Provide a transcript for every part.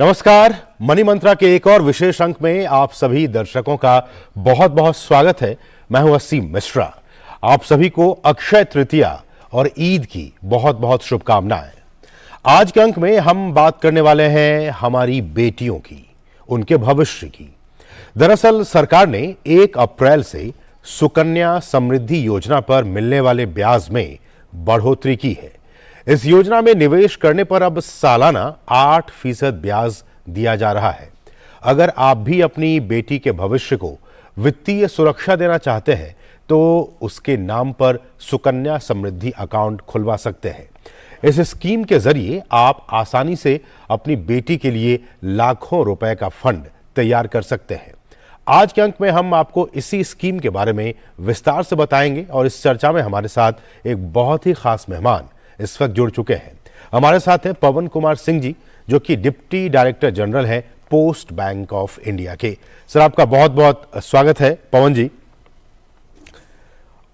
नमस्कार। मनी मंत्रा के एक और विशेष अंक में आप सभी दर्शकों का बहुत बहुत स्वागत है। मैं हूं असीम मिश्रा। आप सभी को अक्षय तृतीया और ईद की बहुत बहुत शुभकामनाएं। आज के अंक में हम बात करने वाले हैं हमारी बेटियों की, उनके भविष्य की। दरअसल सरकार ने 1 अप्रैल से सुकन्या समृद्धि योजना पर मिलने वाले ब्याज में बढ़ोतरी की है। इस योजना में निवेश करने पर अब सालाना 8% ब्याज दिया जा रहा है। अगर आप भी अपनी बेटी के भविष्य को वित्तीय सुरक्षा देना चाहते हैं तो उसके नाम पर सुकन्या समृद्धि अकाउंट खुलवा सकते हैं। इस स्कीम के जरिए आप आसानी से अपनी बेटी के लिए लाखों रुपए का फंड तैयार कर सकते हैं। आज के अंक में हम आपको इसी स्कीम के बारे में विस्तार से बताएंगे और इस चर्चा में हमारे साथ एक बहुत ही खास मेहमान इस वक्त जुड़ चुके हैं। हमारे साथ हैं पवन कुमार सिंह जी, जो कि डिप्टी डायरेक्टर जनरल हैं पोस्ट बैंक ऑफ इंडिया के। सर, आपका बहुत बहुत स्वागत है पवन जी।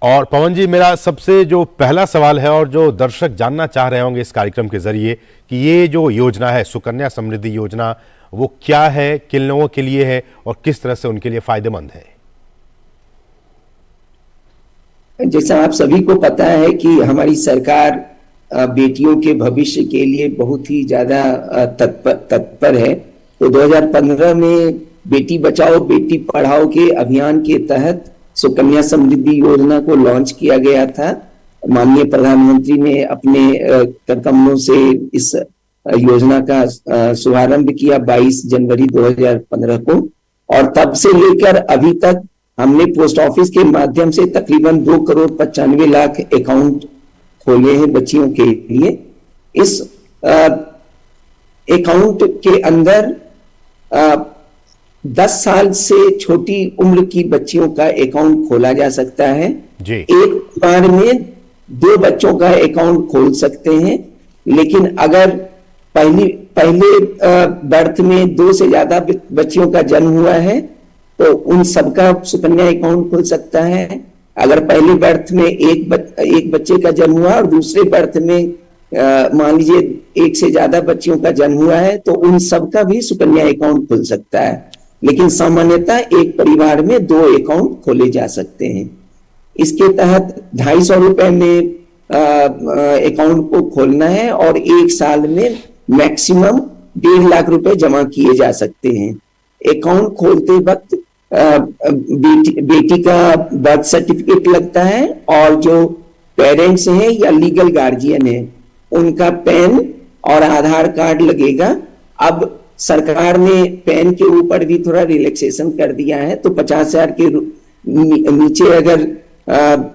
और पवन जी, मेरा सबसे जो पहला सवाल है और जो दर्शक जानना चाह रहे होंगे इस कार्यक्रम के जरिए कि ये जो योजना है सुकन्या समृद्धि योजना, वो क्या है, किन लोगों के लिए है और किस तरह से उनके लिए फायदेमंद है। जैसा आप सभी को पता है कि हमारी सरकार बेटियों के भविष्य के लिए बहुत ही ज्यादा तत्पर है। तो 2015 में बेटी बचाओ बेटी पढ़ाओ के अभियान के तहत सुकन्या समृद्धि योजना को लॉन्च किया गया था। माननीय प्रधानमंत्री ने अपने कदमों से इस योजना का शुभारंभ किया 22 जनवरी 2015 को, और तब से लेकर अभी तक हमने पोस्ट ऑफिस के माध्यम से तकरीबन 2,95,00,000 अकाउंट खोले हैं बच्चियों के लिए। इस अकाउंट के अंदर 10 साल से छोटी उम्र की बच्चियों का अकाउंट खोला जा सकता है जी। एक बार में 2 बच्चों का अकाउंट खोल सकते हैं, लेकिन अगर पहले बर्थ में 2 से ज्यादा बच्चियों का जन्म हुआ है तो उन सबका सुकन्या अकाउंट खुल सकता है। अगर पहले बर्थ में एक बच्चे का जन्म हुआ और दूसरे बर्थ में मान लीजिए 1 से ज्यादा बच्चियों का जन्म हुआ है तो उन सबका भी सुकन्या अकाउंट खुल सकता है। लेकिन सामान्यतः एक परिवार में 2 अकाउंट खोले जा सकते हैं। इसके तहत 250 रुपए में अकाउंट को खोलना है और 1 साल में मैक्सिमम 1.5 लाख रुपए जमा किए जा सकते हैं। अकाउंट खोलते वक्त बेटी का बर्थ सर्टिफिकेट लगता है और जो पेरेंट्स हैं या लीगल गार्जियन है उनका पैन और आधार कार्ड लगेगा। अब सरकार ने पैन के ऊपर भी थोड़ा रिलैक्सेशन कर दिया है, तो 50,000 के नीचे अगर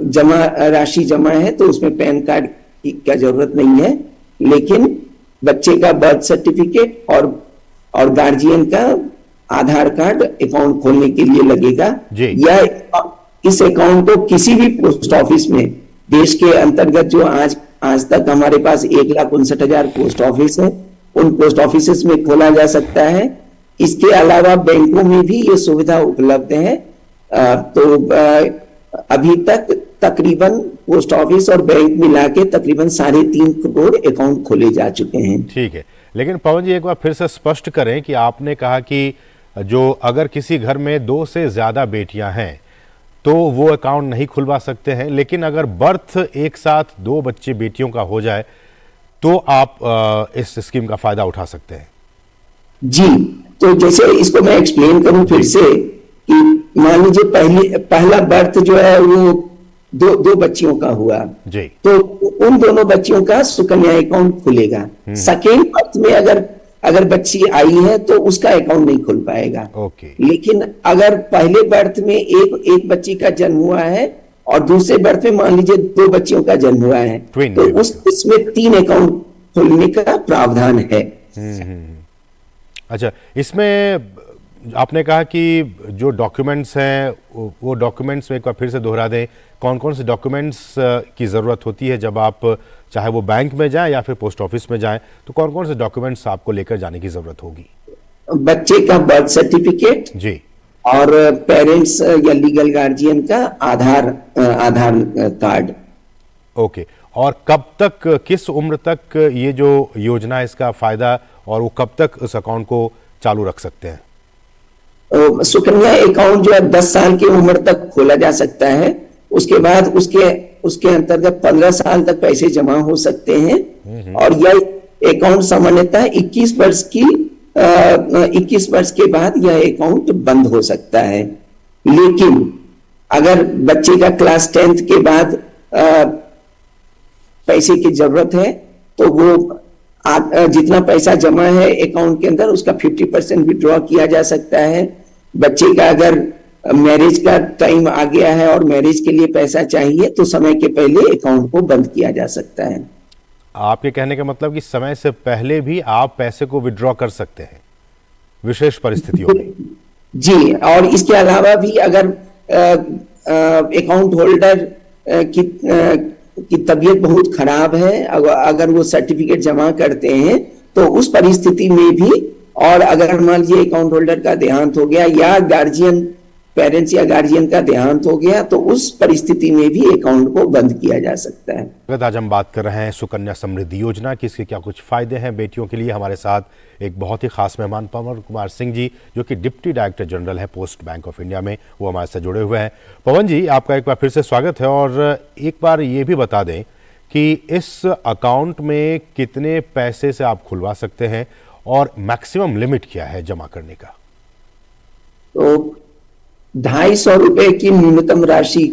जमा राशि जमा है तो उसमें पैन कार्ड की क्या जरूरत नहीं है, लेकिन बच्चे का बर्थ सर्टिफिकेट और गार्जियन का आधार कार्ड अकाउंट खोलने के लिए लगेगा। या इस अकाउंट को किसी भी पोस्ट ऑफिस में, देश के अंतर्गत जो आज तक हमारे पास 1,59,000 पोस्ट ऑफिस है, उन पोस्ट ऑफिस में खोला जा सकता है। इसके अलावा बैंकों में भी ये सुविधा उपलब्ध है। तो अभी तक तकरीबन पोस्ट ऑफिस और बैंक मिला के तकरीबन 3.5 करोड़ अकाउंट खोले जा चुके हैं। ठीक है, लेकिन पवन जी एक बार फिर से स्पष्ट करें कि आपने कहा कि जो अगर किसी घर में 2 से ज्यादा बेटियां हैं तो वो अकाउंट नहीं खुलवा सकते हैं, लेकिन अगर बर्थ एक साथ 2 बच्चे बेटियों का हो जाए तो आप इस स्कीम का फायदा उठा सकते हैं। जी, तो जैसे इसको मैं एक्सप्लेन करूं फिर से कि मान लीजिए पहला बर्थ जो है वो दो बच्चियों का हुआ जी, तो उन दोनों बच्चियों का सुकन्या अकाउंट खुलेगा। सेकेंड बर्थ में अगर बच्ची आई है तो उसका अकाउंट नहीं खुल पाएगा। लेकिन अगर पहले बर्थ में एक बच्ची का जन्म हुआ है और दूसरे बर्थ में मान लीजिए 2 बच्चियों का जन्म हुआ है तो उसमें 3 अकाउंट खोलने का प्रावधान है। अच्छा, इसमें आपने कहा कि जो डॉक्यूमेंट्स हैं वो डॉक्यूमेंट्स में एक बार फिर से दोहरा दें, कौन कौन से डॉक्यूमेंट्स की ज़रूरत होती है जब आप चाहे वो बैंक में जाएं या फिर पोस्ट ऑफिस में जाएं, तो कौन कौन से डॉक्यूमेंट्स आपको लेकर जाने की ज़रूरत होगी। बच्चे का बर्थ सर्टिफिकेट जी, और पेरेंट्स या लीगल गार्जियन का आधार कार्ड। ओके, और कब तक, किस उम्र तक ये जो योजना इसका फायदा और वो कब तक उस अकाउंट को चालू रख सकते हैं? सुकन्या अकाउंट जो है 10 साल की उम्र तक खोला जा सकता है। उसके बाद उसके अंतर्गत 15 साल तक पैसे जमा हो सकते हैं। और यह अकाउंट सामान्यतः 21 वर्ष के बाद यह अकाउंट बंद हो सकता है। लेकिन अगर बच्चे का क्लास 10th के बाद पैसे की जरूरत है तो वो जितना पैसा जमा है अकाउंट के अंदर उसका 50% विड्रॉ किया जा सकता है। बच्चे का अगर मैरिज का टाइम आ गया है और मैरिज के लिए पैसा चाहिए तो समय के पहले अकाउंट को बंद किया जा सकता है। आपके कहने का मतलब कि समय से पहले भी आप पैसे को विड्रॉ कर सकते हैं विशेष परिस्थितियों में? जी, और इसके अलावा भी अगर अकाउंट होल्डर की तबीयत बहुत खराब है, अगर वो सर्टिफिकेट जमा करते हैं तो उस परिस्थिति में भी, और अगर मान लीजिए अकाउंट होल्डर का देहांत हो गया या पेरेंट्स या गार्जियन का देहांत हो गया तो उस परिस्थिति में भी अकाउंट को बंद किया जा सकता है। आज हम बात कर रहे हैं सुकन्या समृद्धि योजना की, इसके क्या कुछ फायदे हैं बेटियों के लिए। हमारे साथ एक बहुत ही खास मेहमान पवन कुमार सिंह जी, जो कि डिप्टी डायरेक्टर जनरल है पोस्ट बैंक ऑफ इंडिया में, वो हमारे साथ जुड़े हुए हैं। पवन जी, आपका एक बार फिर से स्वागत है। और एक बार ये भी बता दें कि इस अकाउंट में कितने पैसे से आप खुलवा सकते हैं और मैक्सिमम लिमिट क्या है जमा करने का? तो 250 रुपए की न्यूनतम राशि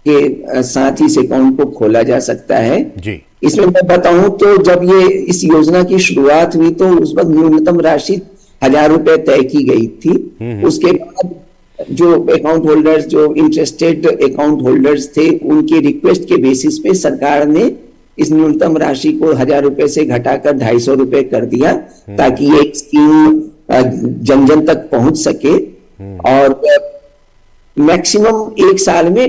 के साथ इस अकाउंट को खोला जा सकता है जी। इसमें मैं बताऊं तो जब ये इस योजना की शुरुआत हुई तो उस वक्त न्यूनतम राशि 1000 रुपए तय की गई थी। उसके बाद जो अकाउंट होल्डर्स, जो इंटरेस्टेड अकाउंट होल्डर्स थे, उनके रिक्वेस्ट के बेसिस पे सरकार ने इस न्यूनतम राशि को 1000 रुपए से घटाकर 250 रुपए कर दिया ताकि ये एक स्कीम जन जन तक पहुंच सके। और मैक्सिमम एक साल में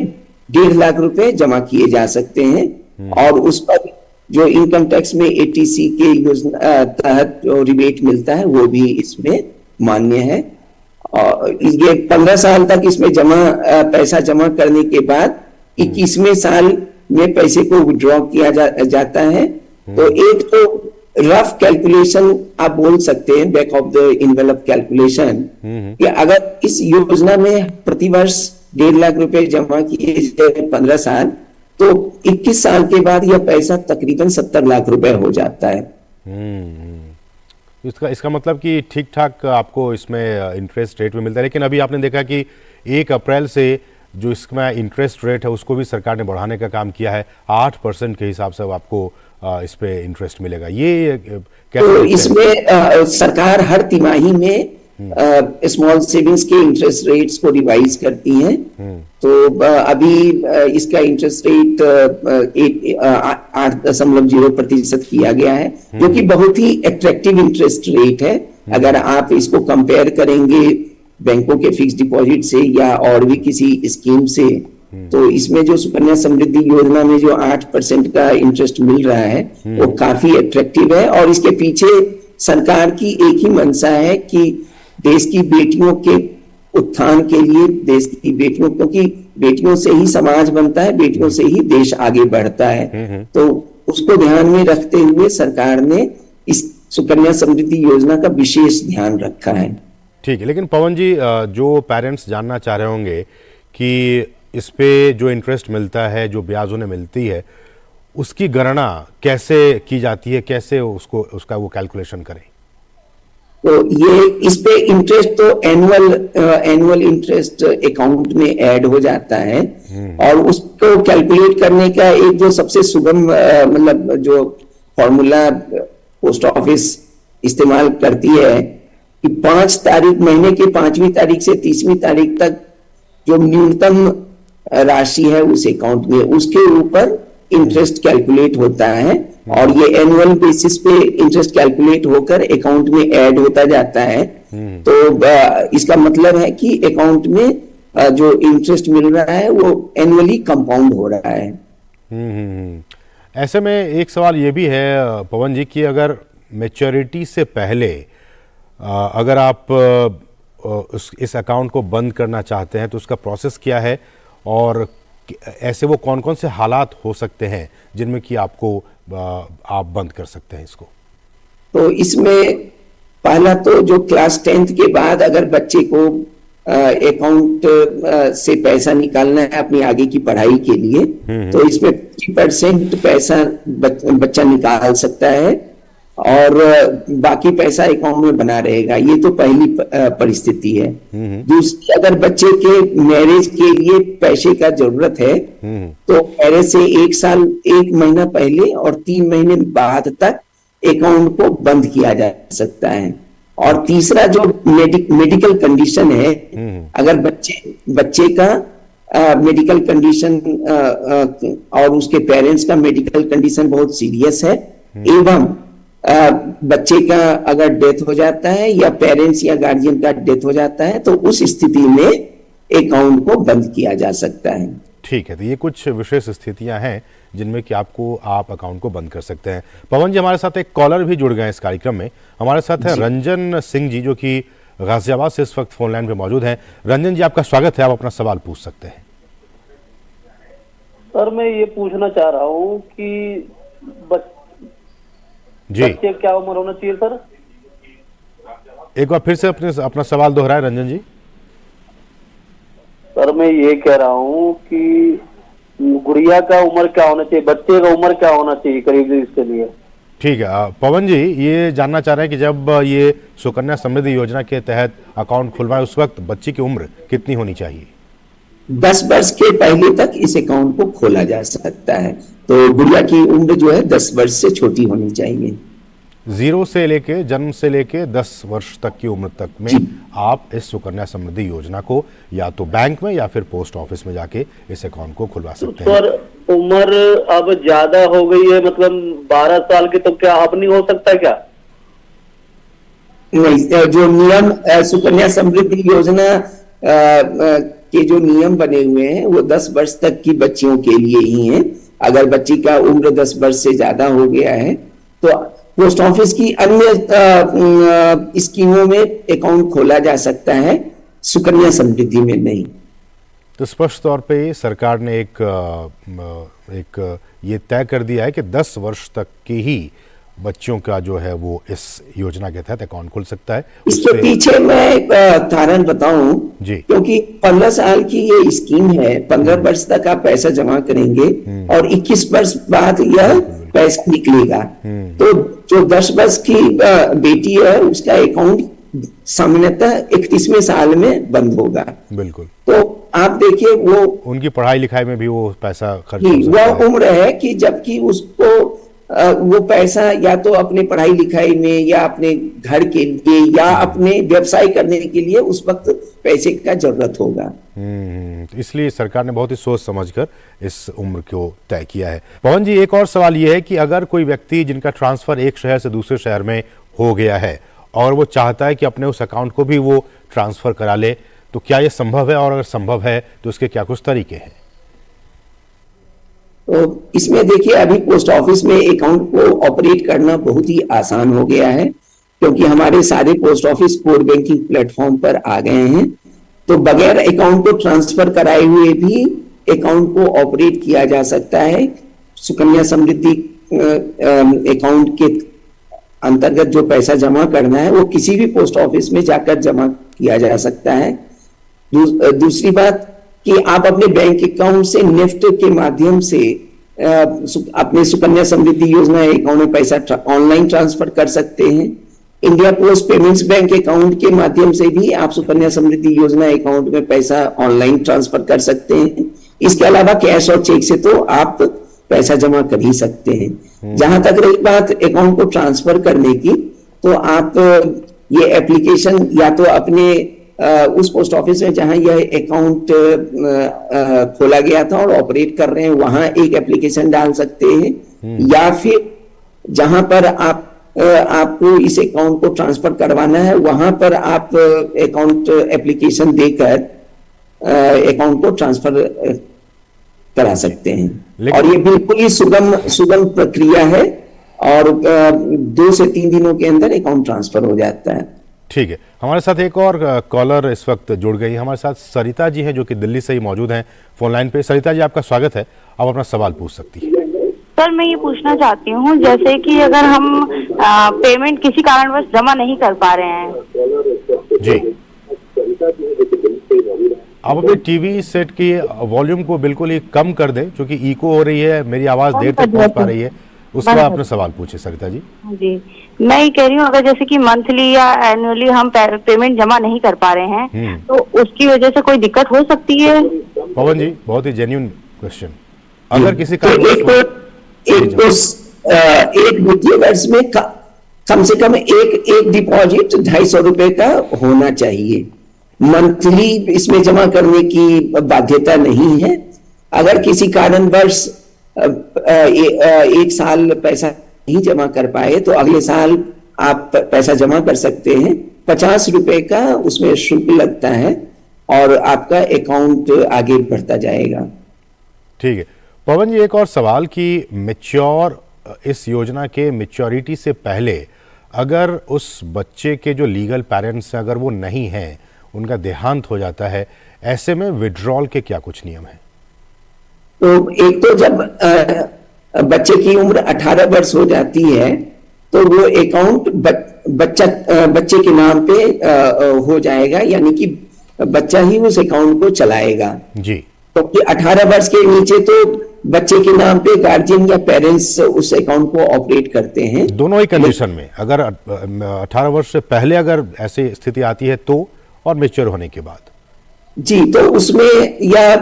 1.5 लाख रुपए जमा किए जा सकते हैं और उस पर जो इनकम टैक्स में ATC के योजना तहत जो रिबेट मिलता है वो भी इसमें मान्य है। और ये 15 साल तक इसमें पैसा जमा करने के बाद 21वें साल में पैसे को विड्रॉ किया जाता है। तो एक तो रफ कैलकुलेशन आप बोल सकते हैं, back of the envelope calculation, कि अगर इस योजना में प्रतिवर्ष 1.5 लाख रुपए जमा किए जाए 15 साल तो 21 साल के बाद यह पैसा तकरीबन 70 लाख रुपए हो जाता है। इसका मतलब कि ठीक ठाक आपको इसमें इंटरेस्ट रेट में मिलता है। लेकिन अभी आपने देखा कि 1 अप्रैल से जो इसमें इंटरेस्ट रेट है उसको भी सरकार ने बढ़ाने का काम किया है। 8% के हिसाब से आपको इस पे इंटरेस्ट मिलेगा। ये कैसे? तो इसमें सरकार हर तिमाही में स्मॉल सेविंग्स के इंटरेस्ट रेट्स को रिवाइज करती हैं। तो अभी इसका इंटरेस्ट रेट 8.0% किया गया है, जो कि बहुत ही अट्रैक्टिव इंटरेस्ट रेट है। अगर आप इसको कंपेयर करेंगे बैंकों के फिक्स डिपॉजिट से या और भी किसी स्कीम से, तो इसमें जो सुकन्या समृद्धि योजना में जो 8% का इंटरेस्ट मिल रहा है वो काफी अट्रैक्टिव है। और इसके पीछे सरकार की एक ही मंशा है कि देश की बेटियों के उत्थान के लिए, देश की बेटियों, क्योंकि बेटियों से ही समाज बनता है, बेटियों से ही देश आगे बढ़ता है, तो उसको ध्यान में रखते हुए सरकार ने इस सुकन्या समृद्धि योजना का विशेष ध्यान रखा है। ठीक है। लेकिन पवन जी, जो पेरेंट्स जानना चाह रहे होंगे कि इस पे जो इंटरेस्ट मिलता है, जो ब्याज उन्हें मिलती है, उसकी गणना कैसे की जाती है, कैसे उसका वो कैलकुलेशन करें? तो ये इस पे इंटरेस्ट तो एनुअल इंटरेस्ट अकाउंट में ऐड हो जाता है और उसको कैलकुलेट करने का एक जो सबसे सुगम मतलब जो फॉर्मूला पोस्ट ऑफिस इस्तेमाल करती है कि 5 तारीख, महीने की 5वीं तारीख से 30वीं तारीख तक जो न्यूनतम राशि है उस अकाउंट में, उसके ऊपर इंटरेस्ट कैलकुलेट होता है और ये एनुअल बेसिस पे इंटरेस्ट कैलकुलेट होकर अकाउंट में ऐड होता जाता है। तो इसका मतलब है कि अकाउंट में जो इंटरेस्ट मिल रहा है वो एनुअली कंपाउंड हो रहा है। ऐसे में एक सवाल ये भी है पवन जी कि अगर मैच्योरिटी से पहले अगर आप इस अकाउंट को बंद करना चाहते हैं तो उसका प्रोसेस क्या है और ऐसे वो कौन कौन से हालात हो सकते हैं जिनमें कि आप बंद कर सकते हैं इसको? तो इसमें पहला तो जो क्लास 10th के बाद अगर बच्चे को अकाउंट से पैसा निकालना है अपनी आगे की पढ़ाई के लिए, तो इसमें 50% पैसा बच्चा निकाल सकता है और बाकी पैसा अकाउंट में बना रहेगा। ये तो पहली परिस्थिति है। दूसरी, अगर बच्चे के मैरिज के लिए पैसे का जरूरत है तो मैरिज से 1 साल 1 महीना पहले और 3 महीने बाद तक अकाउंट को बंद किया जा सकता है। और तीसरा जो मेडिकल कंडीशन है, अगर बच्चे का मेडिकल कंडीशन और उसके पेरेंट्स का मेडिकल कंडीशन बहुत सीरियस है एवं बच्चे का अगर डेथ हो जाता है या पेरेंट्स या गार्जियन का डेथ हो जाता है तो उस स्थिति में अकाउंट को बंद किया जा सकता है। ठीक है, तो ये कुछ विशेष स्थितियां हैं जिनमें कि आप अकाउंट को बंद कर सकते हैं। पवन जी, हमारे साथ एक कॉलर भी जुड़ गए इस कार्यक्रम में। हमारे साथ है रंजन सिंह जी, जो कि गाजियाबाद से इस वक्त फोन लाइन पे मौजूद हैं। रंजन जी, आपका स्वागत है, आप अपना सवाल पूछ सकते हैं। सर, मैं ये पूछना चाह रहा हूँ कि बच्चे क्या उम्र होना चाहिए सर? एक बार फिर से अपना सवाल दोहराए रंजन जी। सर, मैं ये कह रहा हूँ कि गुड़िया का उम्र क्या होना चाहिए, बच्चे का उम्र क्या होना चाहिए करीब इसके लिए? ठीक है, पवन जी ये जानना चाह रहे हैं कि जब ये सुकन्या समृद्धि योजना के तहत अकाउंट खुलवाए उस वक्त बच्ची की उम्र कितनी होनी चाहिए? 10 वर्ष के पहले तक इस अकाउंट को खोला जा सकता है। तो गुड़िया की उम्र जो है 10 वर्ष से छोटी होनी चाहिए। 0 से लेके जन्म से लेके 10 वर्ष तक की उम्र तक में आप इस सुकन्या समृद्धि योजना को या तो बैंक में या फिर पोस्ट ऑफिस में जाके इस अकाउंट को खुलवा सकते हैं। सर, उम्र अब ज्यादा हो गई है, मतलब 12 साल की, तो क्या अब नहीं हो सकता क्या? नहीं, जो नियम सुकन्या समृद्धि योजना के जो नियम बने हुए हैं वो 10 वर्ष तक की बच्चियों के लिए ही हैं। अगर बच्ची का उम्र 10 वर्ष से ज्यादा हो गया है तो पोस्ट ऑफिस की अन्य स्कीमों में अकाउंट खोला जा सकता है, सुकन्या समृद्धि में नहीं। तो स्पष्ट तौर पे सरकार ने एक ये तय कर दिया है कि 10 वर्ष तक की ही बच्चों का जो है वो इस योजना के तहत अकाउंट खुल सकता है। इसके पीछे मैं एक कारण बताऊं जी, क्योंकि 15 साल की ये स्कीम है, 15 वर्ष तक आप पैसा जमा करेंगे और 21 वर्ष बाद यह पैसा निकलेगा। तो जो 10 वर्ष की बेटी है उसका अकाउंट सामान्यतः 31वें साल में बंद होगा। बिल्कुल। तो आप देखिए वो उनकी पढ़ाई लिखाई में भी वो पैसा खर्च वह उम्र है कि जबकि उसको वो पैसा या तो अपने पढ़ाई लिखाई में या अपने घर के लिए या अपने व्यवसाय करने के लिए उस वक्त पैसे का जरूरत होगा। इसलिए सरकार ने बहुत ही सोच समझकर इस उम्र को तय किया है। पवन जी, एक और सवाल ये है कि अगर कोई व्यक्ति जिनका ट्रांसफर एक शहर से दूसरे शहर में हो गया है और वो चाहता है कि अपने उस अकाउंट को भी वो ट्रांसफर करा ले, तो क्या ये संभव है? और अगर संभव है तो इसके क्या कुछ तरीके हैं? तो इसमें देखिए, अभी पोस्ट ऑफिस में अकाउंट को ऑपरेट करना बहुत ही आसान हो गया है क्योंकि हमारे सारे post office core banking platform पर आ गए हैं। तो बगैर अकाउंट को ट्रांसफर कराए हुए भी अकाउंट को ऑपरेट किया जा सकता है। सुकन्या समृद्धि अकाउंट के अंतर्गत जो पैसा जमा करना है वो किसी भी पोस्ट ऑफिस में जाकर जमा किया जा सकता है। दूसरी बात कि आप अपने बैंक अकाउंट से नेफ्ट के माध्यम से अपने सुकन्या समृद्धि योजना अकाउंट में पैसा ऑनलाइन ट्रांसफर कर सकते हैं। India post payments bank account के माध्यम से भी आप सुकन्या समृद्धि योजना अकाउंट में पैसा ऑनलाइन ट्रांसफर कर सकते हैं। इसके अलावा कैश और चेक से तो आप पैसा जमा कर ही सकते हैं। जहां तक रही बात अकाउंट को ट्रांसफर करने की, तो आप ये एप्लीकेशन या तो अपने उस पोस्ट ऑफिस में जहां यह अकाउंट खोला गया था और ऑपरेट कर रहे हैं वहां एक एप्लीकेशन डाल सकते हैं, या फिर जहां पर आपको इस अकाउंट को ट्रांसफर करवाना है वहां पर आप अकाउंट एप्लीकेशन देकर अकाउंट को ट्रांसफर करा सकते हैं। और ये बिल्कुल ही सुगम प्रक्रिया है और 2 से 3 दिनों के अंदर अकाउंट ट्रांसफर हो जाता है। ठीक है, हमारे साथ एक और कॉलर इस वक्त जुड़ गई। हमारे साथ सरिता जी हैं जो कि दिल्ली से ही मौजूद हैं फोन लाइन पे। सरिता जी, आपका स्वागत है, आप अपना सवाल पूछ सकती हैं। सर मैं ये पूछना चाहती हूँ, जैसे कि अगर हम पेमेंट किसी कारणवश जमा नहीं कर पा रहे हैं जी, आप अपने टीवी सेट की वॉल्यूम को बिल्कुल ही कम कर दें, क्योंकि इको हो रही है, मेरी आवाज देर तक पहुंच पा रही है। उसके बाद अपना सवाल पूछिए सरिता जी। जी, मैं ये कह रही हूँ, अगर जैसे कि मंथली या एनुअली हम पेमेंट जमा नहीं कर पा रहे हैं तो उसकी वजह से कोई दिक्कत हो सकती है? पवन जी, बहुत ही जेन्युइन क्वेश्चन। अगर किसी का एक वित्तीय वर्ष में कम से कम एक डिपॉजिट 250 रुपए का होना चाहिए। मंथली इसमें जमा करने की बाध्यता नहीं है। अगर किसी कारणवश एक साल पैसा नहीं जमा कर पाए तो अगले साल आप पैसा जमा कर सकते हैं। 50 रुपए का उसमें शुल्क लगता है और आपका अकाउंट आगे बढ़ता जाएगा। ठीक है पवन जी, एक और सवाल कि इस योजना के मैच्योरिटी से पहले अगर उस बच्चे के जो लीगल पेरेंट्स हैं अगर वो नहीं हैं, उनका देहांत हो जाता है, ऐसे में विड्रॉल के क्या कुछ नियम हैं? तो एक तो जब बच्चे की उम्र 18 वर्ष हो जाती है तो वो अकाउंट बच्चे के नाम पे हो जाएगा, यानी कि बच्चा ही उस अकाउंट को चलाएगा जी। तो 18 वर्ष के नीचे तो बच्चे के नाम पे गार्जियन या पेरेंट्स उस अकाउंट को ऑपरेट करते हैं। दोनों ही कंडीशन में, अगर 18 वर्ष से पहले अगर ऐसी स्थिति आती है तो, और मैच्योर होने के बाद जी, तो उसमें यह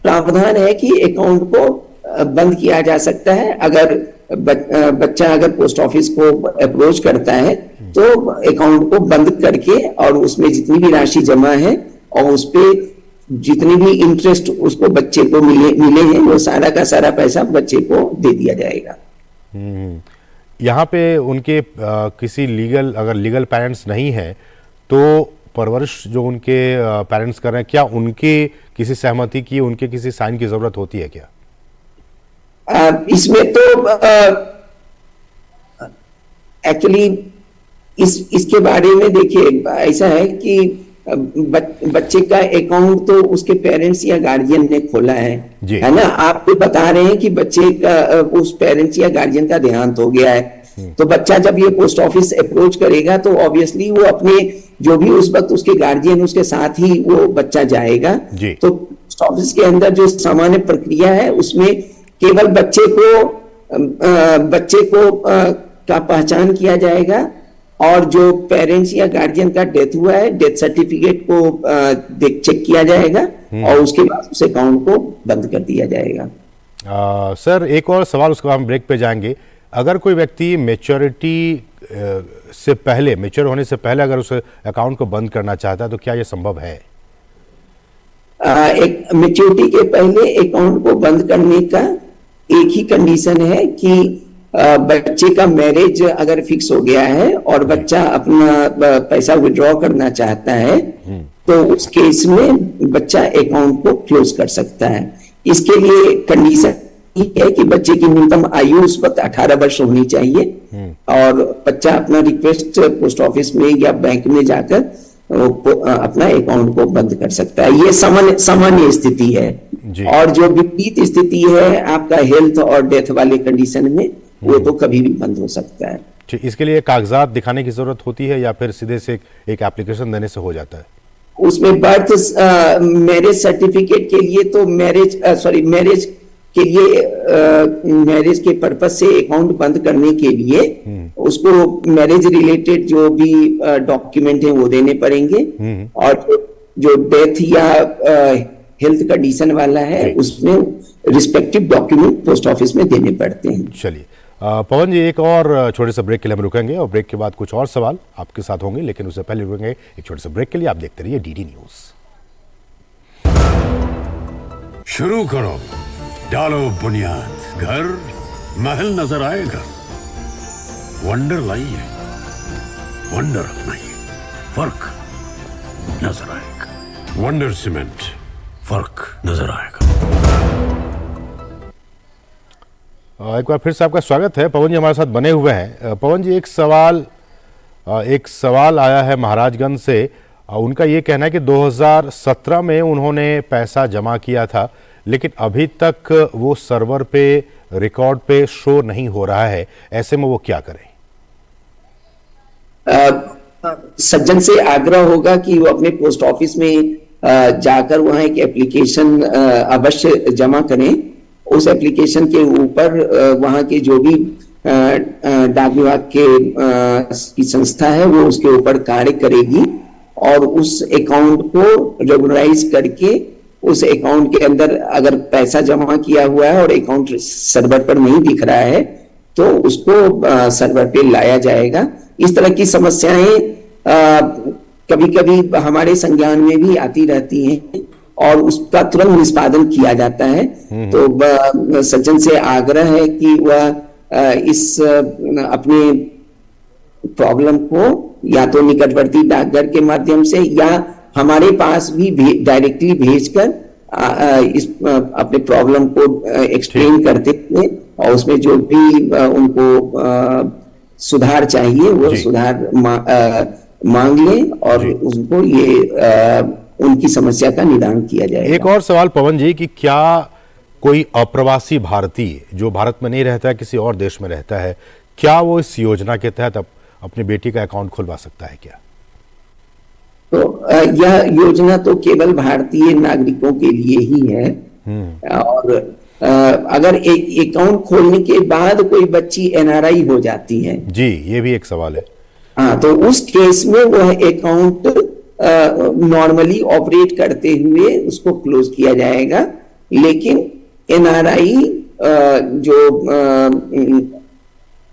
प्रावधान है कि अकाउंट को बंद किया जा सकता है। अगर बच्चा अगर पोस्ट ऑफिस को अप्रोच करता है तो अकाउंट को बंद करके और उसमें जितनी भी राशि जमा है और उस पे जितनी भी इंटरेस्ट उसको बच्चे को मिले हैं वो सारा का सारा पैसा बच्चे को दे दिया जाएगा। यहाँ पे उनके किसी अगर लीगल पेरेंट्स नहीं है तो परवरिश जो उनके पेरेंट्स कर रहे हैं, क्या उनके किसी सहमति की, उनके किसी साइन की जरूरत होती है क्या? इसमें तो एक्चुअली इसके बारे में देखिए, ऐसा है कि बच्चे का अकाउंट तो उसके पेरेंट्स या गार्जियन ने खोला है ना। आप तो बता रहे हैं कि बच्चे का उस पेरेंट्स या गार्जियन का देहांत हो गया है, तो बच्चा जब ये पोस्ट ऑफिस अप्रोच करेगा तो ऑब्वियसली वो अपने जो भी उस वक्त उसके गार्जियन उसके साथ ही वो बच्चा जाएगा। तो पोस्ट ऑफिस के अंदर जो सामान्य प्रक्रिया है उसमें केवल बच्चे को का पहचान किया जाएगा और जो पेरेंट्स या गार्जियन का डेथ हुआ है डेथ सर्टिफिकेट को चेक किया जाएगा और उसके बाद उस अकाउंट को बंद कर दिया जाएगा। सर एक और सवाल, उसके बाद हम ब्रेक पे जाएंगे। अगर कोई व्यक्ति मैच्योर होने से पहले अगर उस अकाउंट को बंद करना चाहता है तो क्या यह संभव है? एक मैच्योरिटी के पहले अकाउंट को बंद करने का एक ही कंडीशन है कि बच्चे का मैरिज अगर फिक्स हो गया है और बच्चा अपना पैसा विड्रॉ करना चाहता है तो उस केस में बच्चा अकाउंट को क्लोज कर सकता है। इसके लिए कंडीशन है कि बच्चे की न्यूनतम आयु उस वक्त 18 वर्ष होनी चाहिए और बच्चा अपना रिक्वेस्ट पोस्ट ऑफिस में या बैंक में जाकर अपना अकाउंट को बंद कर सकता है। ये सामान्य स्थिति है। और जो विपरीत स्थिति है आपका हेल्थ और डेथ वाले कंडीशन में, वो तो कभी भी बंद हो सकता है। ठीक, इसके लिए कागजात दिखाने की जरूरत होती है या फिर सीधे से एक एप्लीकेशन देने से हो जाता है? उसमें बर्थ मैरिज सर्टिफिकेट के लिए तो मैरिज के पर्पज से अकाउंट बंद करने के लिए उसको मैरिज रिलेटेड जो भी डॉक्यूमेंट है वो देने पड़ेंगे और जो डेथ या हेल्थ कंडीशन वाला है उसमें रिस्पेक्टिव डॉक्यूमेंट पोस्ट ऑफिस में देने पड़ते हैं। चलिए पवन जी, एक और छोटे से ब्रेक के लिए हम रुकेंगे और ब्रेक के बाद कुछ और सवाल आपके साथ होंगे, लेकिन उससे पहले रुकेंगे एक छोटे से ब्रेक के लिए। आप देखते रहिए डीडी न्यूज। शुरू करो, डालो बुनियाद, घर महल नजर आएगा। वंडर लाइए, वंडर अपनाइए, फर्क नजर आएगा। वंडर सीमेंट, फर्क नजर आएगा। एक बार फिर से आपका स्वागत है। पवन जी हमारे साथ बने हुए हैं। पवन जी, एक सवाल आया है महाराजगंज से। उनका ये कहना है कि 2017 में उन्होंने पैसा जमा किया था लेकिन अभी तक वो सर्वर पे रिकॉर्ड पे शो नहीं हो रहा है, ऐसे में वो क्या करें? सज्जन से आग्रह होगा कि वो अपने पोस्ट ऑफिस में जाकर वहां एक एप्लीकेशन अवश्य जमा करें। उस एप्लीकेशन के ऊपर वहां के जो भी डाक विभाग के की संस्था है वो उसके ऊपर कार्य करेगी और उस अकाउंट को रेगुलराइज करके उस अकाउंट के अंदर अगर पैसा जमा किया हुआ है और अकाउंट सर्वर पर नहीं दिख रहा है तो उसको सर्वर पे लाया जाएगा। इस तरह की समस्याएं कभी कभी हमारे संज्ञान में भी आती रहती हैं और उसका तुरंत निष्पादन किया जाता है। तो सज्जन से आग्रह है कि वह इस अपने प्रॉब्लम को या तो निकटवर्ती डाकघर के माध्यम से या हमारे पास भी डायरेक्टली भेजकर इस अपने प्रॉब्लम को एक्सप्लेन करते हुए और उसमें जो भी उनको सुधार चाहिए वो सुधार मांग लें और उनको ये उनकी समस्या का निदान किया जाएगा। एक और सवाल पवन जी कि क्या कोई अप्रवासी भारतीय जो भारत में नहीं रहता है, किसी और देश में रहता है, क्या वो इस योजना के तहत अपनी बेटी का अकाउंट खुलवा सकता है क्या? तो यह योजना तो केवल भारतीय नागरिकों के लिए ही है और अगर एक अकाउंट खोलने के बाद कोई बच्ची एनआरआई हो जाती है जी, ये भी एक सवाल है। हाँ, तो उस केस में वह अकाउंट नॉर्मली ऑपरेट करते हुए उसको क्लोज किया जाएगा, लेकिन एनआरआई जो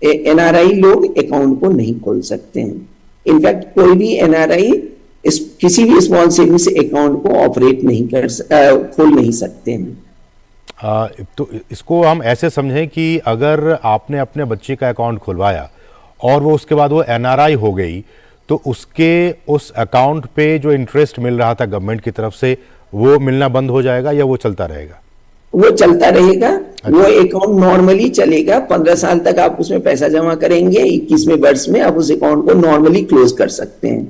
एनआरआई लोग अकाउंट को नहीं खोल सकते हैं। इनफैक्ट कोई भी एनआरआई किसी भी स्मॉल सेविंग्स अकाउंट को ऑपरेट नहीं खोल नहीं सकते हैं। तो इसको हम ऐसे समझें कि अगर आपने अपने बच्चे का अकाउंट खुलवाया और वो उसके बाद वो एनआरआई हो गई तो उसके उस अकाउंट पे जो इंटरेस्ट मिल रहा था गवर्नमेंट की तरफ से वो मिलना बंद हो जाएगा या वो चलता रहेगा? वो चलता रहेगा। अच्छा। वो अकाउंट नॉर्मली चलेगा। 15 साल तक आप उसमें पैसा जमा करेंगे, 21वें वर्ष में आप उस अकाउंट को नॉर्मली क्लोज कर सकते हैं।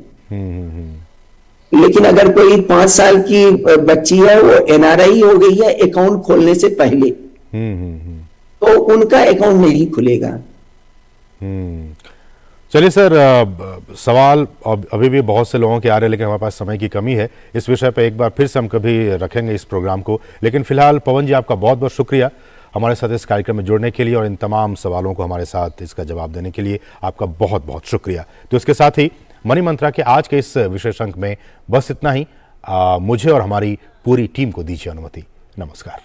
लेकिन अगर कोई 5 साल की बच्ची है वो एनआरआई हो गई है अकाउंट खोलने से पहले तो उनका अकाउंट नहीं खुलेगा। चलिए सर, सवाल अभी भी बहुत से लोगों के आ रहे हैं लेकिन हमारे पास समय की कमी है। इस विषय पर एक बार फिर से हम कभी रखेंगे इस प्रोग्राम को, लेकिन फिलहाल पवन जी आपका बहुत बहुत शुक्रिया हमारे साथ इस कार्यक्रम में जुड़ने के लिए और इन तमाम सवालों को हमारे साथ इसका जवाब देने के लिए आपका बहुत बहुत शुक्रिया। तो इसके साथ ही मनी मंत्रा के आज के इस विशेष अंक में बस इतना ही। मुझे और हमारी पूरी टीम को दीजिए अनुमति। नमस्कार।